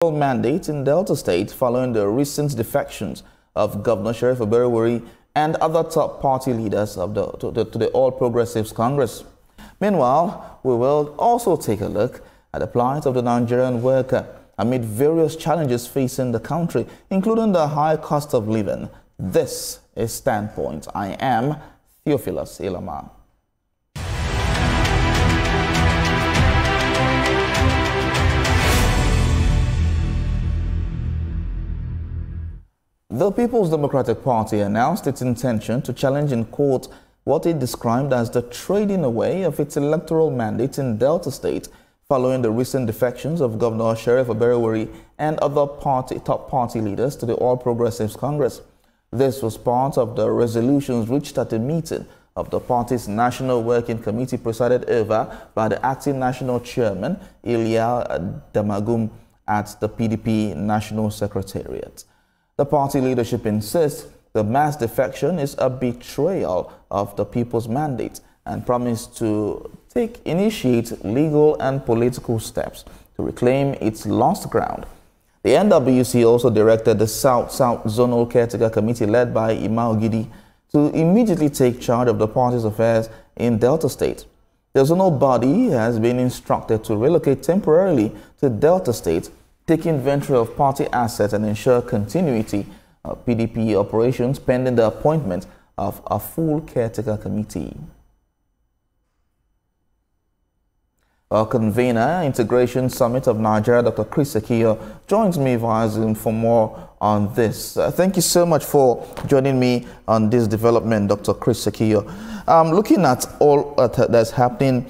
mandate in Delta State following the recent defections of Governor Sheriff Oberewori and other top party leaders of to the All Progressives Congress. Meanwhile, we will also take a look at the plight of the Nigerian worker amid various challenges facing the country, including the high cost of living. This is Standpoint. I am Theophilus Ilama. The People's Democratic Party announced its intention to challenge in court what it described as the trading away of its electoral mandate in Delta State following the recent defections of Governor Sheriff Oberewori and other top party leaders to the All Progressives Congress. This was part of the resolutions reached at a meeting of the party's National Working Committee presided over by the acting national chairman, Ilya Damagum, at the PDP National Secretariat. The party leadership insists the mass defection is a betrayal of the people's mandate and promised to initiate legal and political steps to reclaim its lost ground. The NWC also directed the South-South Zonal Caretaker Committee led by Ima Ogidi to immediately take charge of the party's affairs in Delta State. The zonal body has been instructed to relocate temporarily to Delta State, take inventory of party assets and ensure continuity of PDP operations pending the appointment of a full caretaker committee. Our convener, Integration Summit of Nigeria, Dr. Chris Ekiyor, joins me via Zoom for more on this. Thank you so much for joining me on this development, Dr. Chris Ekiyor. Looking at all that's happened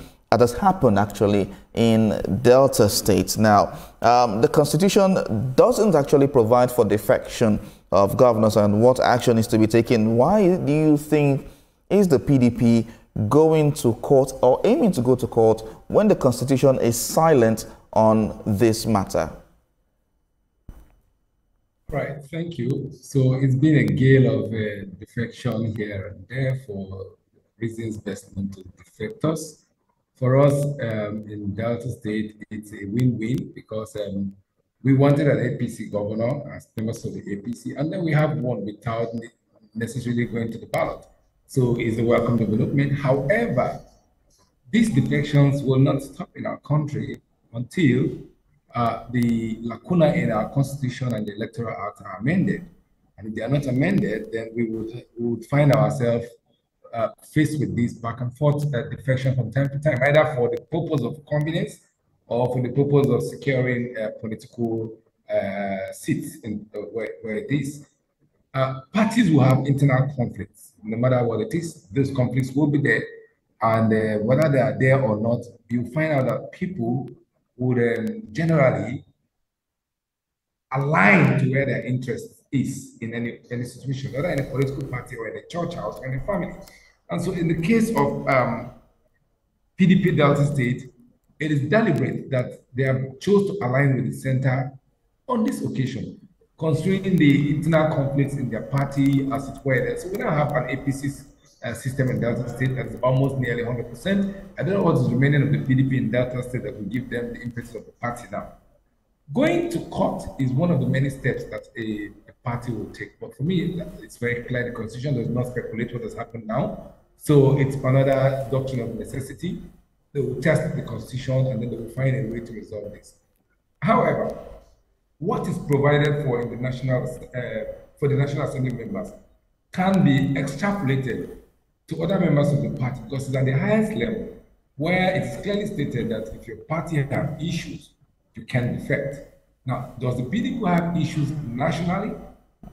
actually in Delta State now, the Constitution doesn't actually provide for defection of governors and what action is to be taken. Why do you think is the PDP going to court or aiming to go to court when the Constitution is silent on this matter? Right, thank you. So it's been a gale of defection here and there for reasons best known to defectors. For us in Delta State, it's a win-win because we wanted an APC governor as members of the APC, and then we have one without necessarily going to the ballot. So it's a welcome development. However, these defections will not stop in our country until the lacuna in our Constitution and the Electoral Act are amended. And if they are not amended, then we would find ourselves faced with this back and forth defection from time to time, either for the purpose of convenience or for the purpose of securing political seats in where it is. Parties will have internal conflicts, no matter what it is. Those conflicts will be there, and whether they are there or not, you find out that people would generally align to where their interest is in any situation, whether in a political party or in a church house or in a family. And so in the case of PDP Delta State, it is deliberate that they have chosen to align with the center on this occasion, considering the internal conflicts in their party as it were. So we now have an APC system in Delta State that is almost nearly 100%. I don't know what is remaining of the PDP in Delta State that will give them the impetus of the party now. Going to court is one of the many steps that a party will take. But for me, it's very clear the Constitution does not speculate what has happened now. So it's another doctrine of necessity. They will test the Constitution and then they will find a way to resolve this. However, what is provided for in the National Assembly members can be extrapolated to other members of the party because it's at the highest level where it is clearly stated that if your party have issues, you can defect. Now, does the PDP have issues nationally?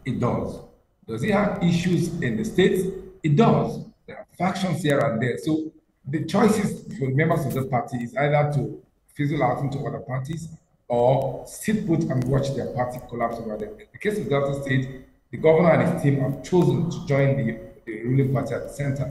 It does. Does it have issues in the states? It does. There are factions here and there. So the choices for members of the party is either to fizzle out into other parties or sit put and watch their party collapse over there. In the case of Delta State, the governor and his team have chosen to join the ruling party at the center.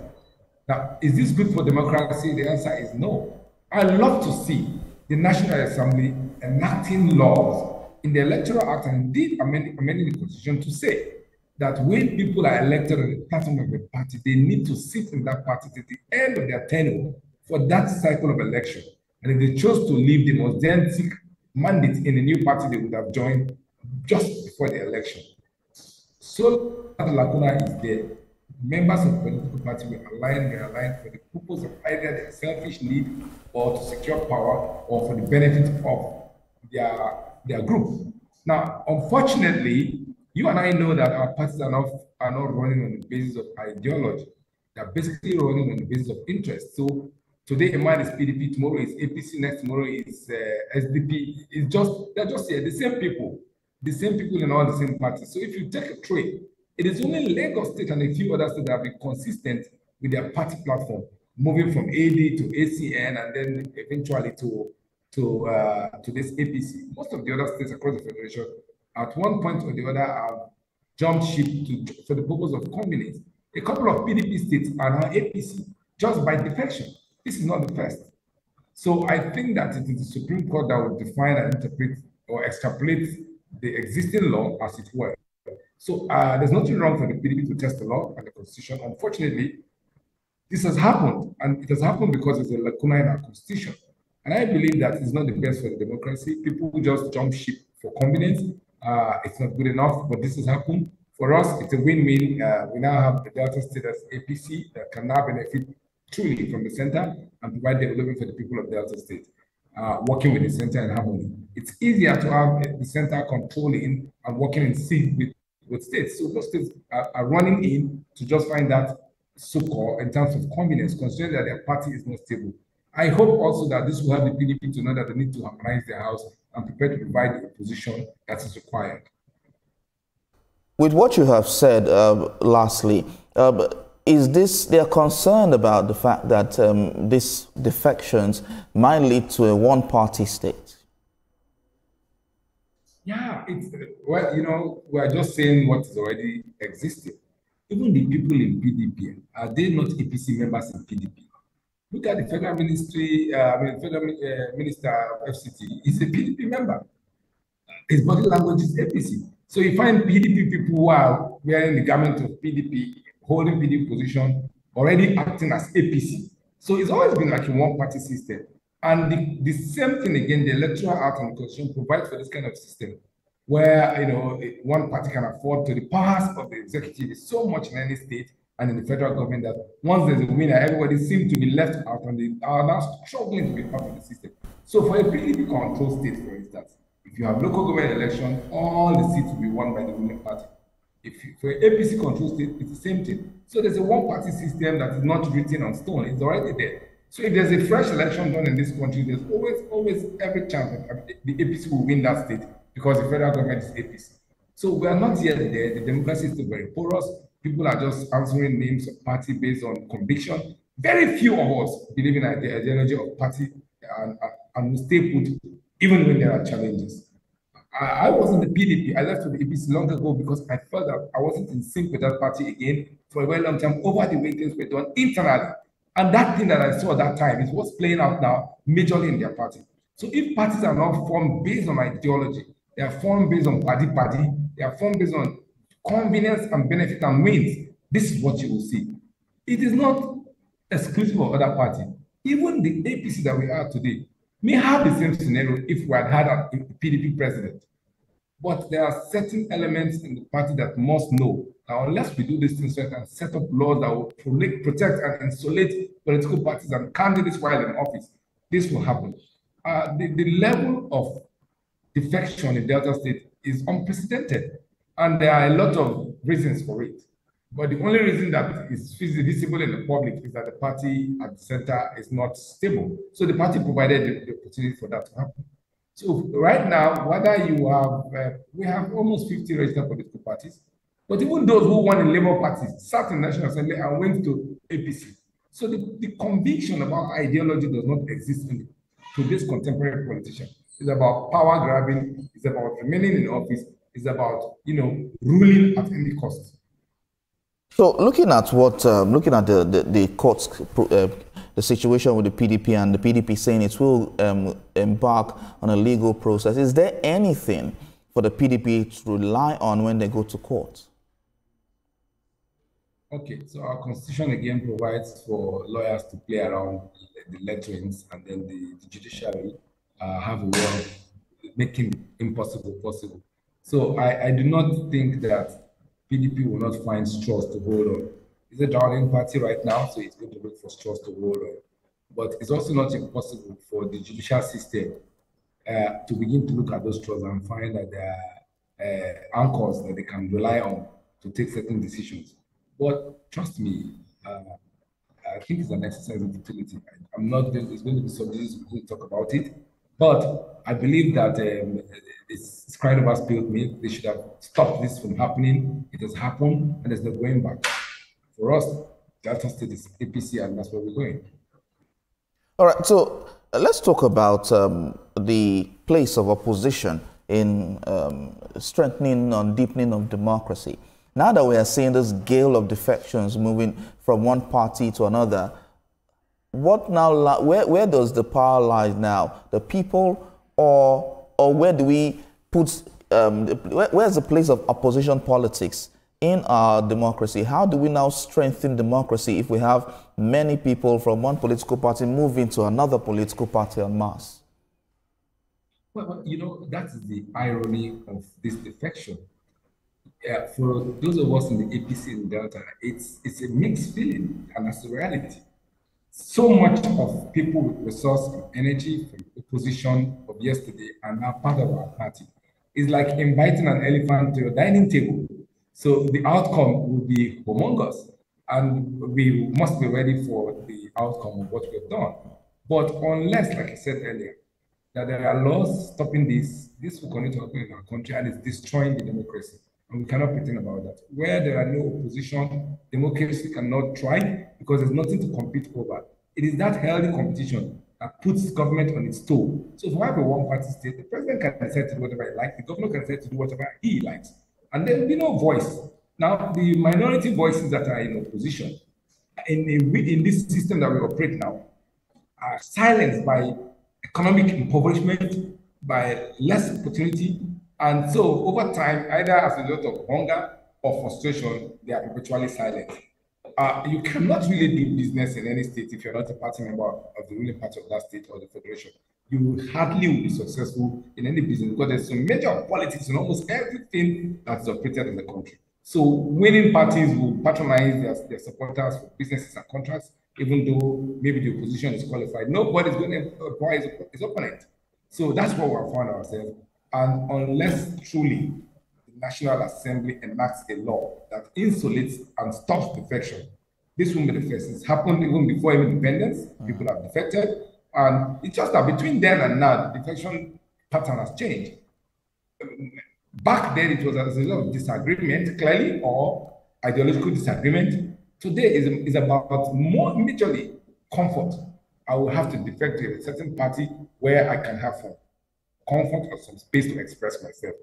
Now, is this good for democracy? The answer is no. I love to see the National Assembly enacting laws in the Electoral Act and indeed amending the Constitution to say that when people are elected on the platform of a party, they need to sit in that party till the end of their tenure for that cycle of election. And if they chose to leave, they must then seek mandate in a new party they would have joined just before the election. So that lacuna is there. Members of political party will align for the purpose of either their selfish need or to secure power or for the benefit of their group. Now, unfortunately, you and I know that our parties are not running on the basis of ideology. They're basically running on the basis of interest. So today a man is PDP, tomorrow is APC, next tomorrow is SDP. They're just here, the same people in all the same parties. So if you take a trade, it is only Lagos State and a few other states that have been consistent with their party platform, moving from AD to ACN and then eventually to this APC. Most of the other states across the federation, at one point or the other, have jumped ship for the purpose of convenience. A couple of PDP states are now APC just by defection. This is not the first. So I think that it is the Supreme Court that will define and interpret or extrapolate the existing law as it were. So there's nothing wrong for the PDP to test the law and the constitution. Unfortunately, this has happened, and it has happened because there's a lacuna in our constitution. And I believe that it's not the best for the democracy. People who just jump ship for convenience. It's not good enough, but this has happened. For us, it's a win-win. We now have the Delta State as APC that can now benefit truly from the center and provide development for the people of Delta State, working with the center in harmony. It's easier to have the center controlling and working in sync with states. So those states are running in to just find that so-called in terms of convenience, considering that their party is not stable. I hope also that this will help the PDP to know that they need to harmonize their house and prepare to provide the opposition that is required. With what you have said, lastly, is they are concerned about the fact that these defections might lead to a one-party state? Yeah, well, we are just saying what is already existing. Even the people in PDP, are they not APC members in PDP? Look at the federal ministry, federal minister of FCT. He's a PDP member. His body language is APC. So you find PDP people who are wearing the garment of PDP, holding PDP position, already acting as APC. So it's always been like a one-party system. And the same thing again, the Electoral Act and the Constitution provides for this kind of system, where one party can afford to. The powers of the executive is so much in any state and in the federal government that once there's a winner, everybody seems to be left out and they are now struggling to be part of the system. So for a PDP control state, for instance, if you have local government election, all the seats will be won by the winning party. For an APC control state, it's the same thing. So there's a one-party system that is not written on stone. It's already there. So if there's a fresh election done in this country, there's always every chance that the APC will win that state because the federal government is APC. So we are not yet there. The democracy is still very porous. People are just answering names of party based on conviction. Very few of us believe in the ideology of party and will stay put even when there are challenges. I was in the PDP. I left for the APC long ago because I felt that I wasn't in sync with that party again for a very long time over the way things were done internally. And that thing that I saw at that time is what's playing out now majorly in their party. So if parties are not formed based on ideology, they are formed based on party, they are formed based on convenience and benefit and wins, this is what you will see. It is not exclusive of other parties. Even the APC that we are today may have the same scenario if we had a PDP president. But there are certain elements in the party that must know that unless we do these things right and set up laws that will protect and insulate political parties and candidates while in office, this will happen. The level of defection in Delta State is unprecedented, and there are a lot of reasons for it. But the only reason that is visible in the public is that the party at the center is not stable. So the party provided the opportunity for that to happen. So right now, whether you have, we have almost 50 registered political parties, but even those who won in Labour parties sat in National Assembly and went to APC. So the conviction about ideology does not exist in today's contemporary politician. It's about power grabbing, it's about remaining in office, it's about, ruling at any cost. So looking at the court's the situation with the PDP and the PDP saying it will embark on a legal process, is there anything for the PDP to rely on when they go to court? Okay, so our constitution again provides for lawyers to play around the letterings, and then the judiciary have a way of making impossible possible. So I do not think that PDP will not find straws to hold on. It's a drowning party right now, so it's going to look for straws to hold on. But it's also not impossible for the judicial system to begin to look at those straws and find that there are anchors that they can rely on to take certain decisions. But trust me, I think it's an exercise in futility. I'm not going, it's going to be subject to talk about it, but I believe that it's crying over spilled milk. They should have stopped this from happening. It has happened, and there's no going back. For us, Delta State is APC, and that's where we're going. All right, so let's talk about the place of opposition in strengthening and deepening of democracy. Now that we are seeing this gale of defections moving from one party to another, what now? Where does the power lie now? The people, or where do we put? Where's the place of opposition politics in our democracy? How do we now strengthen democracy if we have many people from one political party moving to another political party en masse? Well, you know, that is the irony of this defection. For those of us in the APC in Delta, it's a mixed feeling, and that's the reality. So much of people with resource and energy from opposition of yesterday are now part of our party. It's like inviting an elephant to your dining table. So the outcome will be humongous, and we must be ready for the outcome of what we've done. But unless, like I said earlier, that there are laws stopping this will continue to happen in our country, and it's destroying the democracy. And we cannot pretend about that. Where there are no opposition, democracy cannot thrive because there's nothing to compete over. It is that healthy competition that puts government on its toe. So if we have a one-party state, the president can decide to do whatever he likes, the governor can decide to do whatever he likes, and there will be no voice. Now, the minority voices that are in opposition in this system that we operate now are silenced by economic impoverishment, by less opportunity. And so over time, either as a result of hunger or frustration, they are perpetually silent. You cannot really do business in any state if you're not a party member of the ruling party of that state or the federation. You hardly will be successful in any business because there's some major politics in almost everything that's operated in the country. So winning parties will patronize their supporters for businesses and contracts, even though maybe the opposition is qualified. Nobody's going to acquire his opponent. So that's what we're found ourselves. And unless truly the National Assembly enacts a law that insulates and stops defection, this won't be the first. It's happened even before independence. People have defected. And it's just that between then and now, the defection pattern has changed. Back then, it was as a result of disagreement, clearly, or ideological disagreement. Today is about more majorly comfort. I will have to defect to a certain party where I can have some comfort or some space to express myself.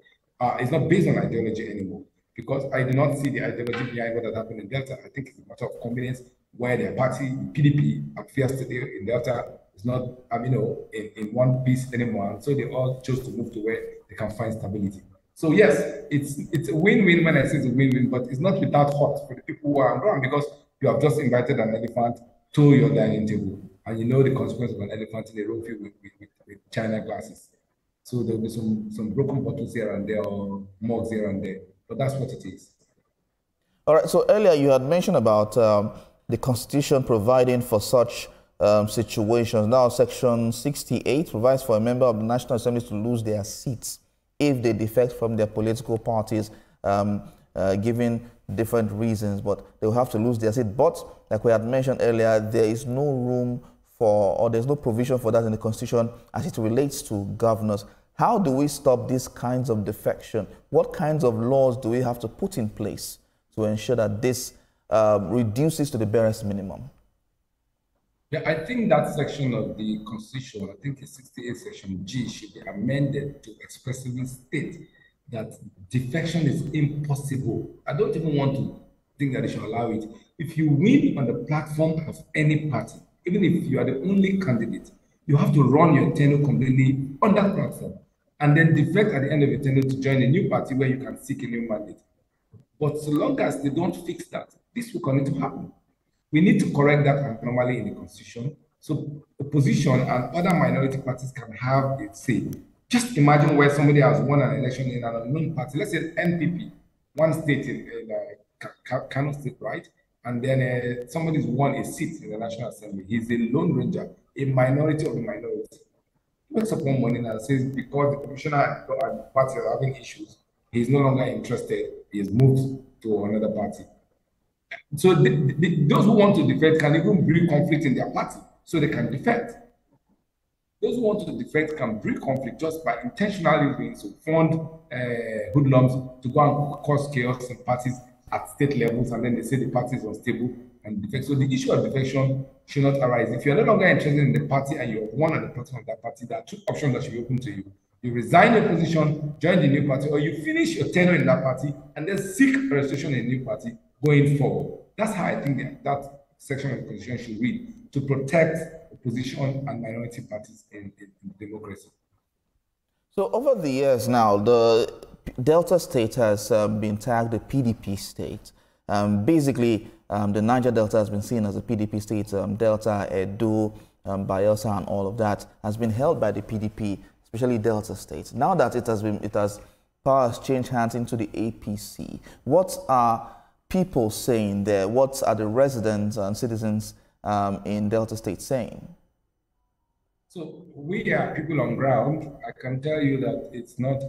It's not based on ideology anymore, because I do not see the ideology behind what has happened in Delta. I think it's a matter of convenience where their party, PDP, appears today in Delta is not, in one piece anymore. And so they all chose to move to where they can find stability. So yes, it's a win-win when I say it's a win-win, but it's not without hurt for the people who are around, because you have just invited an elephant to your dining table, and you know the consequence of an elephant in a room filled with China glasses. So there'll be some broken bottles here and there, or mugs here and there, but that's what it is. All right, so earlier you had mentioned about the Constitution providing for such situations. Now, Section 68 provides for a member of the National Assembly to lose their seats if they defect from their political parties, given different reasons, but they will have to lose their seat. But, like we had mentioned earlier, there is no room for, or there's no provision for that in the Constitution as it relates to governors. How do we stop these kinds of defection? What kinds of laws do we have to put in place to ensure that this reduces to the barest minimum? Yeah, I think that section of the Constitution, I think it's 68 Section G, should be amended to expressly state that defection is impossible. I don't even want to think that they should allow it. If you win on the platform of any party, even if you are the only candidate, you have to run your tenure completely on that platform and then defect at the end of your tenure to join a new party where you can seek a new mandate. But so long as they don't fix that, this will continue to happen. We need to correct that anomaly in the Constitution so opposition and other minority parties can have a say. Just imagine where somebody has won an election in an unknown party, let's say NPP, one state in Kano State, right? And then somebody's won a seat in the National Assembly. He's a lone ranger, a minority of the minority. He wakes up one morning and says, because the commissioner and the party are having issues, he's no longer interested. He's moved to another party. So those who want to defect can even bring conflict in their party so they can defect. Those who want to defect can bring conflict just by intentionally doing so, fund hoodlums to go and cause chaos in parties at state levels, and then they say the party is unstable and defect. So the issue of defection should not arise. If you're no longer interested in the party and you're one at the bottom of that party, there are two options that should be open to you. You resign your position, join the new party, or you finish your tenure in that party and then seek registration in a new party going forward. That's how I think that section of the Constitution should read, to protect opposition and minority parties in democracy. So over the years now, the Delta State has been tagged a PDP state. Basically, the Niger Delta has been seen as a PDP state. Delta, Edo, Bayelsa, and all of that has been held by the PDP, especially Delta State. Now that power has changed hands into the APC, what are people saying there? What are the residents and citizens in Delta State saying? So we are people on ground. I can tell you that it's not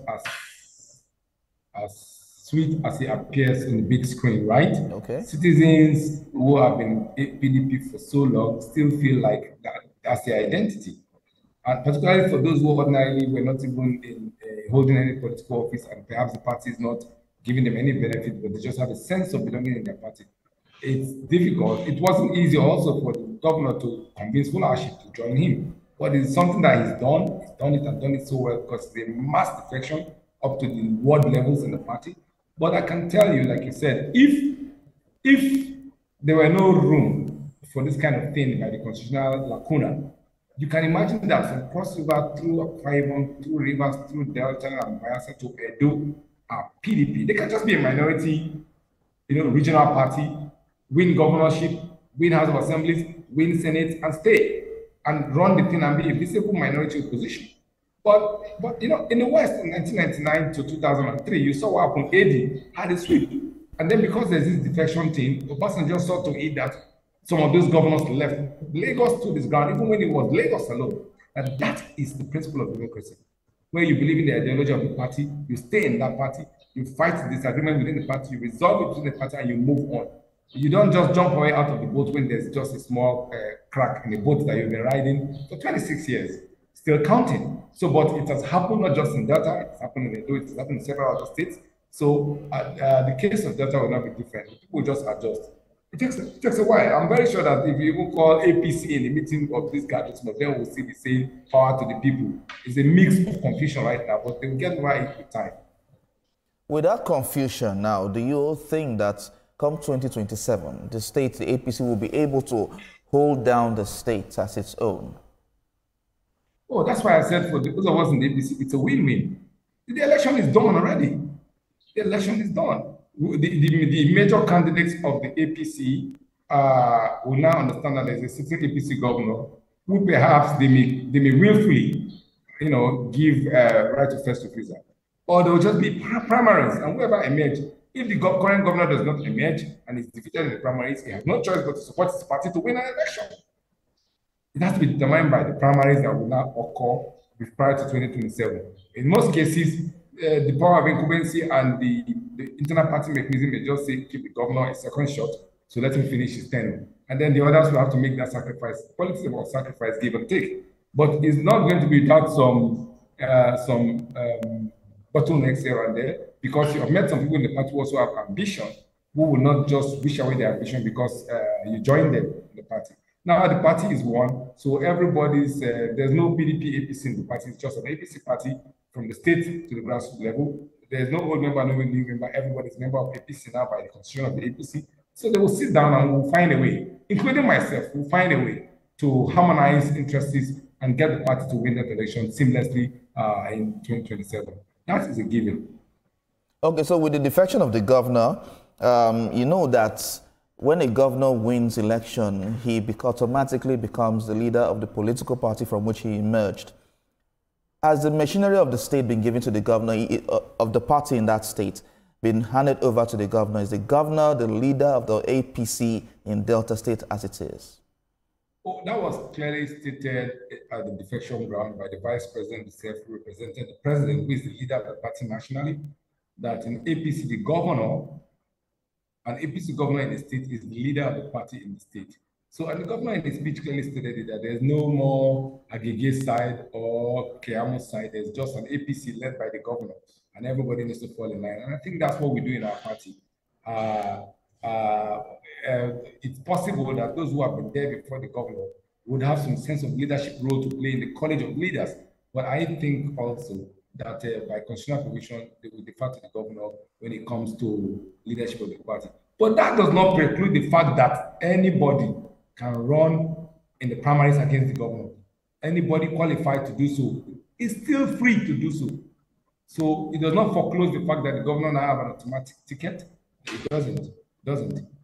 as sweet as it appears in the big screen, right? Okay. Citizens who have been PDP for so long still feel like that's their identity. And particularly for those who ordinarily were not even holding any political office, and perhaps the party is not giving them any benefit, but they just have a sense of belonging in their party. It's difficult. It wasn't easy also for the governor to convince followership to join him. But it's something that he's done. He's done it and done it so well because it's a mass defection up to the ward levels in the party. But I can tell you, like you said, if there were no room for this kind of thing by the constitutional lacuna, you can imagine that from Cross River through Akwa Ibom, through Rivers, through Delta and Bayelsa to Edo are PDP. They can just be a minority, regional party, win governorship, win House of Assemblies, win Senate, and stay and run the thing and be a visible minority opposition. But in the West in 1999 to 2003, you saw what happened. AD had a sweep. And then because there's this defection thing, Obasanjo saw to it that some of those governors left. Lagos stood his ground, even when it was Lagos alone. And that is the principle of democracy. Where you believe in the ideology of the party, you stay in that party, you fight disagreement within the party, you resolve it within the party, and you move on. You don't just jump away out of the boat when there's just a small crack in the boat that you've been riding for 26 years, still counting. So, but it has happened not just in Delta, it has happened in Edo, it has happened in several other states. So, the case of Delta will not be different. People will just adjust. It takes a while. I'm very sure that if you even call APC in the meeting of this gathering, some of them will see the same power to the people. It's a mix of confusion right now, but they will get right with time. With that confusion now, do you think that come 2027, the APC will be able to hold down the state as its own? Oh, that's why I said for those of us in the APC, it's a win-win. The election is done already. The election is done. The major candidates of the APC will now understand that there's a sitting APC governor who perhaps they may willfully, give right to first refusal, or there will just be primaries, and whoever emerge. If the current governor does not emerge and is defeated in the primaries, he has no choice but to support his party to win an election. It has to be determined by the primaries that will now occur prior to 2027. In most cases, the power of incumbency and the internal party mechanism may just say, keep the governor a second shot, so let him finish his tenure. And then the others will have to make that sacrifice. Politics about sacrifice, give and take. But it's not going to be without some bottlenecks here and there, because you have met some people in the party who also have ambition, who will not just wish away their ambition because you joined them in the party. Now the party is one, so everybody's, there's no PDP, APC in the party, it's just an APC party from the state to the grassroots level. There's no old member, no new member, everybody's member of APC now by the constitution of the APC. So they will sit down and we'll find a way, including myself, we'll find a way to harmonize interests and get the party to win that election seamlessly in 2027. That is a given. Okay, so with the defection of the governor, you know that when a governor wins election, he automatically becomes the leader of the political party from which he emerged. Has the machinery of the state been given to the governor of the party in that state, been handed over to the governor? Is the governor the leader of the APC in Delta State as it is? Oh, that was clearly stated at the defection ground by the vice president himself, who represented the president, who is the leader of the party nationally, that in APC, the governor, an APC governor in the state is the leader of the party in the state. So, and the governor in his speech clearly stated that there's no more Agege side or Keamo side. There's just an APC led by the governor, and everybody needs to fall in line. And I think that's what we do in our party. It's possible that those who have been there before the governor would have some sense of leadership role to play in the college of leaders. But I think also that by constitutional provision, they will defer to the governor when it comes to leadership of the party. But that does not preclude the fact that anybody can run in the primaries against the governor. Anybody qualified to do so is still free to do so. So it does not foreclose the fact that the governor now have an automatic ticket. It doesn't.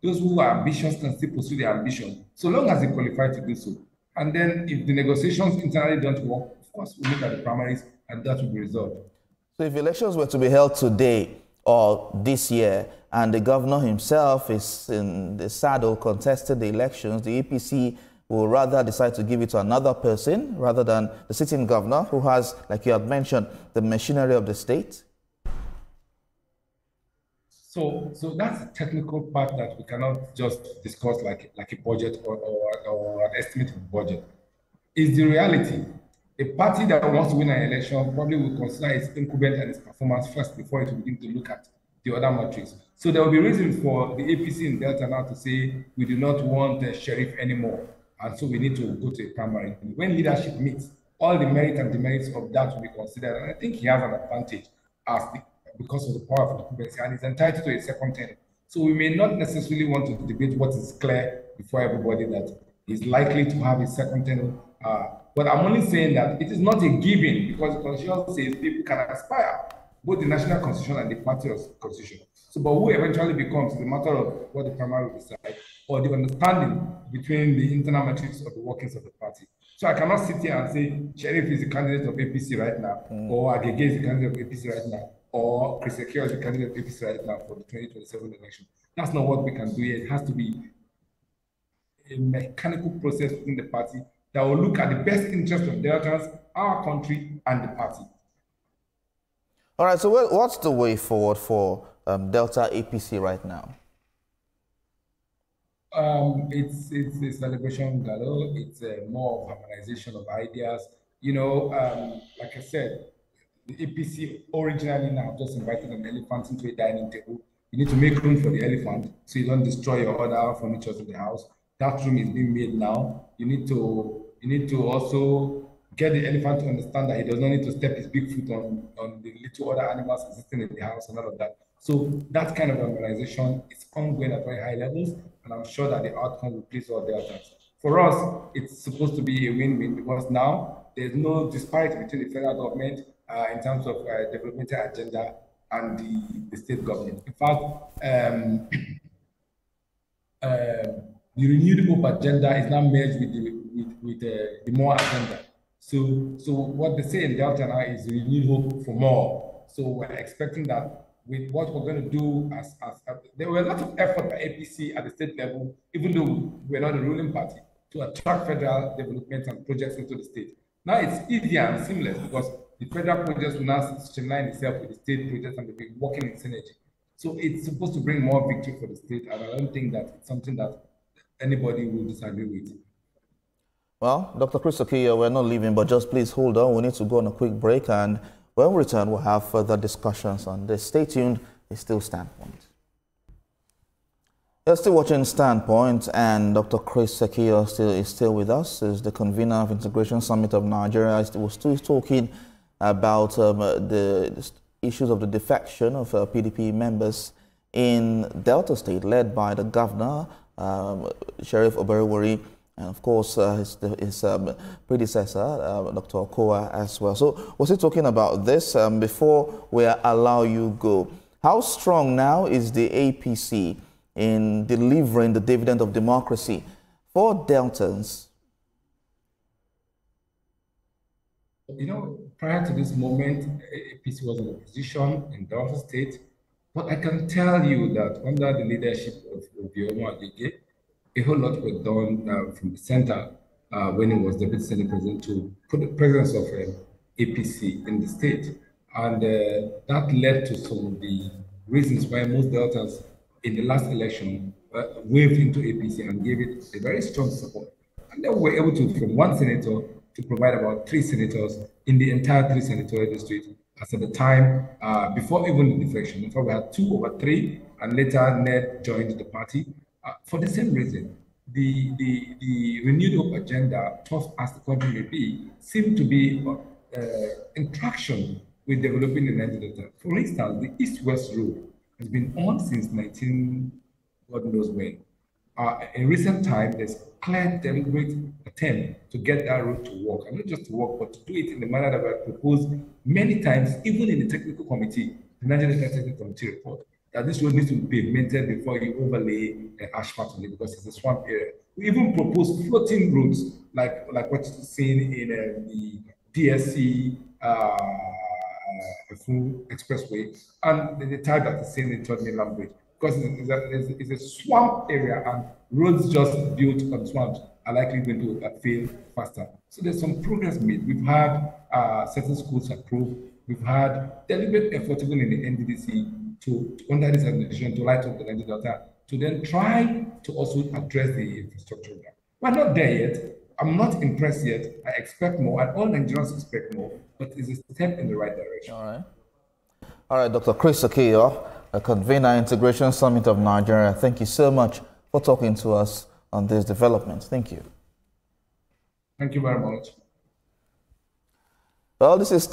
Those who are ambitious can still pursue their ambition, so long as they qualify to do so. And then if the negotiations internally don't work, of course, we'll look at the primaries and that will be resolved. So if elections were to be held today or this year, and the governor himself is in the saddle contested the elections, the APC will rather decide to give it to another person rather than the sitting governor who has, like you had mentioned, the machinery of the state? So that's a technical part that we cannot just discuss like a budget or an estimate of budget. It's the reality. A party that wants to win an election probably will consider its incumbent and its performance first before it will begin to look at the other metrics. So there will be reasons for the APC in Delta now to say we do not want the sheriff anymore, and so we need to go to a primary. When leadership meets, all the merit and demerits of that will be considered, and I think he has an advantage because of the power of incumbency, and is entitled to a second term. So we may not necessarily want to debate what is clear before everybody that is likely to have a second term. But I'm only saying that it is not a given, because the constitution says people can aspire, both the national constitution and the party constitution. So, but who eventually becomes the matter of what the primary will decide, or the understanding between the internal metrics of the workings of the party. So I cannot sit here and say Sheriff is the candidate of APC right now, or Agege is the candidate of APC right now, or Ekiyor is the candidate of APC right now for the 2027 election. That's not what we can do here. It has to be a mechanical process within the party that will look at the best interest of Deltans, our country, and the party. All right, so what's the way forward for Delta APC right now? It's a celebration galore. It's more of harmonization of ideas. You know, like I said, the APC originally now just invited an elephant into a dining table. You need to make room for the elephant so you don't destroy your other furniture in the house. That room is being made now. You need to also get the elephant to understand that he does not need to step his big foot on the little other animals existing in the house and all of that. So that kind of organization is ongoing at very high levels, and I'm sure that the outcome will please all Deltans. For us, it's supposed to be a win-win, because now there's no disparity between the federal government in terms of developmental agenda and the state government. In fact, the renewed hope agenda is now merged with the more agenda. So what they say in Delta now is renewed hope for more. So we're expecting that with what we're going to do there were a lot of effort by APC at the state level, even though we're not the ruling party, to attract federal development and projects into the state. Now it's easier and seamless because the federal projects will now streamline itself with the state projects and they'll be working in synergy. So it's supposed to bring more victory for the state, and I don't think that it's something that anybody will disagree with. Well, Dr. Chris Ekiyor, we're not leaving, but just please hold on. We need to go on a quick break, and when we return, we'll have further discussions on this. Stay tuned. It's still Standpoint. You're still watching Standpoint, and Dr. Chris Ekiyor is still with us. He's the convener of Integration Summit of Nigeria. We're still talking about the issues of the defection of PDP members in Delta State, led by the governor, Sheriff Oberewori, and of course his predecessor, Dr. Okowa, as well. So we're still talking about this before we allow you go. How strong now is the APC in delivering the dividend of democracy for Deltans? You know, prior to this moment, APC was in opposition in Delta State. But I can tell you that under the leadership of Obioma Adege, a whole lot was done from the center when he was Deputy Senate President to put the presence of APC in the state. And that led to some of the reasons why most Deltas in the last election waved into APC and gave it a very strong support. And then we were able to, from one senator, to provide about 3 senators in the entire 3 senatorial district. As at the time, before even the defection, in fact, we had 2 over 3, and later Ned joined the party. For the same reason, the renewed hope agenda, tough as the country may be, seemed to be in traction with developing the Niger Delta. For instance, the East-West Road has been on since God knows when. In recent time, there's clear, deliberate attempt to get that road to work, and not just to work, but to do it in the manner that we proposed many times, even in the technical committee, the Niger Delta Technical Committee report, that this road needs to be pavimented before you overlay asphalt on it because it's a swamp area. We even proposed floating roads, like what you're seeing in the DSC full expressway, and the type that is seen in Third Mainland Bridge, because it's a swamp area, and roads just built on swamps are likely going to fail faster. So there's some progress made. We've had certain schools approved. We've had deliberate effort even in the NDDC to under this administration to light up the Niger Delta, to then try to also address the infrastructure gap. We're not there yet. I'm not impressed yet. I expect more, and all Nigerians expect more, but it's a step in the right direction. All right, Dr. Chris Ekiyor, a Convener Integration Summit of Nigeria. Thank you so much for talking to us on this development. Thank you. Thank you very much. Well, this is